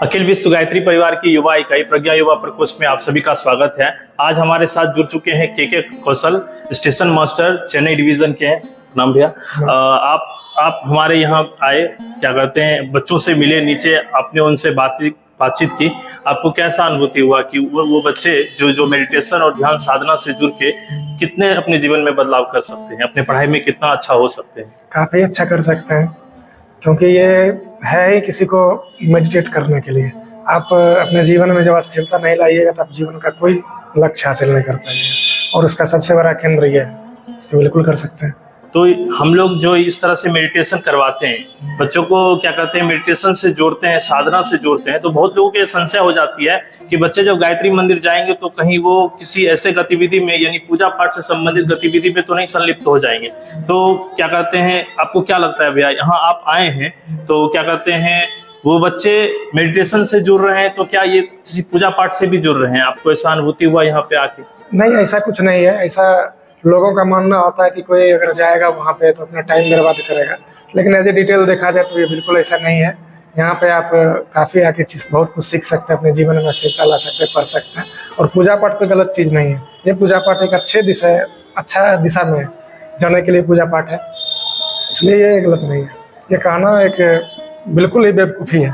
अखिल विश्व गायत्री परिवार की युवा इकाई प्रज्ञा युवा प्रकोष्ठ में आप सभी का स्वागत है। आज हमारे साथ जुड़ चुके हैं के कौशल, स्टेशन मास्टर, चेन्नई डिवीजन के हैं। नाम भैया, आप हमारे यहाँ आए, क्या कहते हैं, बच्चों से मिले, नीचे आपने उनसे बातचीत की। आपको कैसा अनुभूति हुआ कि वो बच्चे जो मेडिटेशन और ध्यान साधना से जुड़ के कितने अपने जीवन में बदलाव कर सकते हैं, अपने पढ़ाई में कितना अच्छा हो सकते हैं? काफ़ी अच्छा कर सकते हैं, क्योंकि ये है ही किसी को मेडिटेट करने के लिए। आप अपने जीवन में जब स्थिरता नहीं लाइएगा तब जीवन का कोई लक्ष्य हासिल नहीं कर पाएंगे, और उसका सबसे बड़ा केंद्र ये है, तो बिल्कुल कर सकते हैं। तो हम लोग जो इस तरह से मेडिटेशन करवाते हैं, बच्चों को क्या कहते हैं, मेडिटेशन से जोड़ते हैं, साधना से जोड़ते हैं, तो बहुत लोगों के संशय हो जाती है कि बच्चे जब गायत्री मंदिर जाएंगे तो कहीं वो किसी ऐसे गतिविधि में, यानी पूजा पाठ से संबंधित गतिविधि में तो नहीं संलिप्त हो जाएंगे। तो क्या कहते हैं, आपको क्या लगता है भैया, यहाँ आप आए हैं तो क्या कहते हैं, वो बच्चे मेडिटेशन से जुड़ रहे हैं तो क्या ये किसी पूजा पाठ से भी जुड़ रहे हैं? आपको ऐसा अनुभूति हुआ यहाँ पे आके? नहीं, ऐसा कुछ नहीं है। ऐसा लोगों का मानना होता है कि कोई अगर जाएगा वहाँ पे तो अपना टाइम बर्बाद करेगा, लेकिन एज ए डिटेल देखा जाए तो ये बिल्कुल ऐसा नहीं है। यहाँ पे आप काफ़ी आगे चीज़ बहुत कुछ सीख सकते हैं, अपने जीवन में स्थिरता ला सकते हैं, पढ़ सकते हैं। और पूजा पाठ पे गलत चीज़ नहीं है। ये पूजा पाठ एक अच्छा दिशा में जाने के लिए पूजा पाठ है, इसलिए ये गलत नहीं है। ये कहना एक बिल्कुल ही बेवकूफ़ी है।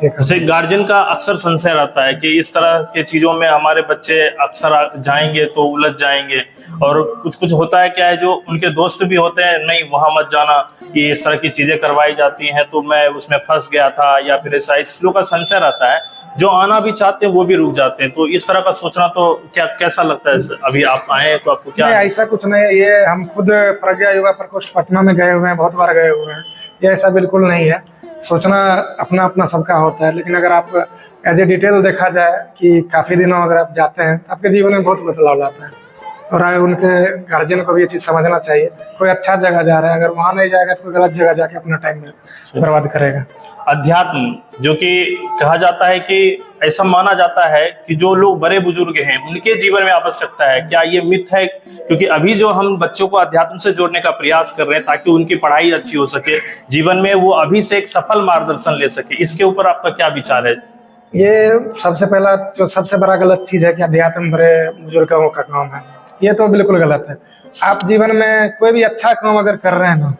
जैसे गार्जियन का अक्सर संशय रहता है कि इस तरह के चीजों में हमारे बच्चे अक्सर जाएंगे तो उलझ जाएंगे, और कुछ होता है क्या है, जो उनके दोस्त भी होते हैं, नहीं वहां मत जाना, ये इस तरह की चीजें करवाई जाती हैं तो मैं उसमें फंस गया था, या फिर ऐसा इस लोग का संशय रहता है। जो आना भी चाहते हैं वो भी रुक जाते हैं। तो इस तरह का सोचना तो क्या कैसा लगता है? अभी आप आए तो आपको क्या? ऐसा कुछ नहीं है। ये हम खुद प्रज्ञा युवा प्रकोष्ठ पटना में गए हुए हैं, बहुत बार गए हुए हैं। ये ऐसा बिल्कुल नहीं है। सोचना अपना अपना सबका होता है, लेकिन अगर आप एज ए डिटेल देखा जाए कि काफ़ी दिनों अगर आप जाते हैं तो आपके जीवन में बहुत बदलाव लाता है। और उनके गार्जियन को भी ये चीज़ समझना चाहिए। कोई अच्छा जगह जा रहा है, अगर वहाँ नहीं जाएगा तो गलत जगह जाके अपना टाइम बर्बाद करेगा। अध्यात्म, जो कि कहा जाता है कि ऐसा माना जाता है कि जो लोग बड़े बुजुर्ग हैं उनके जीवन में आवश्यकता है, क्या ये मिथ है? क्योंकि अभी जो हम बच्चों को अध्यात्म से जोड़ने का प्रयास कर रहे हैं ताकि उनकी पढ़ाई अच्छी हो सके, जीवन में वो अभी से एक सफल मार्गदर्शन ले सके, इसके ऊपर आपका क्या विचार है? ये सबसे बड़ा गलत चीज़ है कि अध्यात्म बड़े बुजुर्गों का काम है। ये तो बिल्कुल गलत है। आप जीवन में कोई भी अच्छा काम अगर कर रहे हैं ना,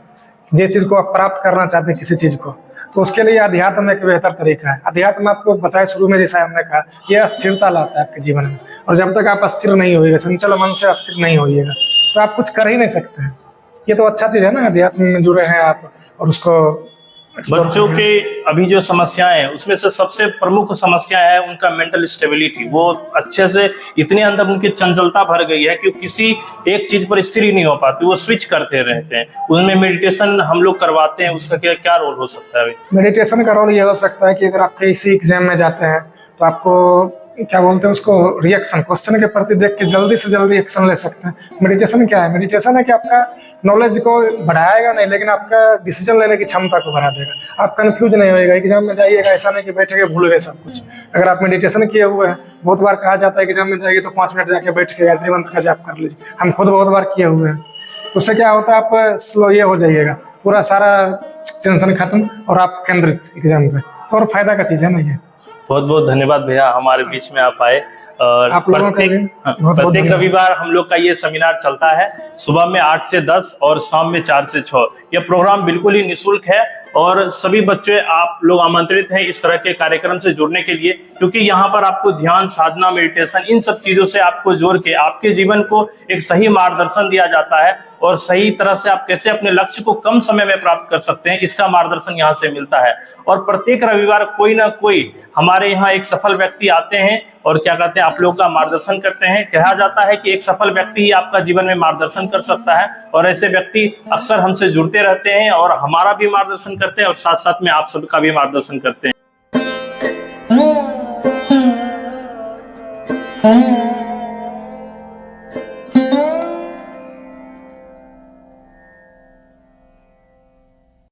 जिस चीज़ को आप प्राप्त करना चाहते हैं, किसी चीज़ को, तो उसके लिए अध्यात्म एक बेहतर तरीका है। अध्यात्म आपको बताया शुरू में, जैसा हमने कहा, यह स्थिरता लाता है आपके जीवन में। और जब तक आप अस्थिर नहीं होइएगा, चंचल मन से अस्थिर नहीं होइएगा, तो आप कुछ कर ही नहीं सकते हैं। ये तो अच्छा चीज़ है ना, अध्यात्म में जुड़े हैं आप और उसको। बच्चों के अभी जो समस्याएं हैं उसमें से सबसे प्रमुख समस्या है उनका मेंटल स्टेबिलिटी। वो अच्छे से इतने अंदर उनकी चंचलता भर गई है कि किसी एक चीज पर स्थिर ही नहीं हो पाती, वो स्विच करते रहते हैं। उनमें मेडिटेशन हम लोग करवाते हैं, उसका क्या रोल हो सकता है? मेडिटेशन का रोल ये हो सकता है कि अगर आप किसी एग्जाम में जाते हैं तो आपको क्या बोलते हैं उसको, रिएक्शन, क्वेश्चन के प्रति देख के जल्दी से जल्दी एक्शन ले सकते हैं। मेडिटेशन क्या है? मेडिटेशन है कि आपका नॉलेज को बढ़ाएगा नहीं, लेकिन आपका डिसीजन लेने की क्षमता को बढ़ा देगा। आप कंफ्यूज नहीं होएगा। एग्जाम में जाइएगा, ऐसा नहीं कि बैठ के भूल गए सब कुछ। अगर आप मेडिटेशन किए हुए हैं, बहुत बार कहा जाता है कि एग्जाम में जाइए तो 5 मिनट जाके बैठ के गायत्री मंत्र का जाप कर लीजिए। हम खुद बहुत बार किए हुए हैं। तो उससे क्या होता है, आप स्लो ये हो जाइएगा, पूरा सारा टेंशन खत्म और आप केंद्रित एग्जाम पे। तो और फायदा का चीज़ है ना ये। बहुत बहुत धन्यवाद भैया, हमारे बीच में आप आए। और आप लोगों का प्रत्येक रविवार हम लोग का ये सेमिनार चलता है, सुबह में 8 से 10 और शाम में 4 से 6। यह प्रोग्राम बिल्कुल ही निःशुल्क है और सभी बच्चे आप लोग आमंत्रित हैं इस तरह के कार्यक्रम से जुड़ने के लिए, क्योंकि यहाँ पर आपको ध्यान, साधना, मेडिटेशन, इन सब चीजों से आपको जोड़ के आपके जीवन को एक सही मार्गदर्शन दिया जाता है, और सही तरह से आप कैसे अपने लक्ष्य को कम समय में प्राप्त कर सकते हैं, इसका मार्गदर्शन यहाँ से मिलता है। और प्रत्येक रविवार कोई ना कोई हमारे यहाँ एक सफल व्यक्ति आते हैं और क्या कहते हैं, आप लोग का मार्गदर्शन करते हैं। कहा जाता है कि एक सफल व्यक्ति ही आपका जीवन में मार्गदर्शन कर सकता है, और ऐसे व्यक्ति अक्सर हमसे जुड़ते रहते हैं और हमारा भी मार्गदर्शन करते हैं, और साथ साथ में आप सबका भी मार्गदर्शन करते हैं।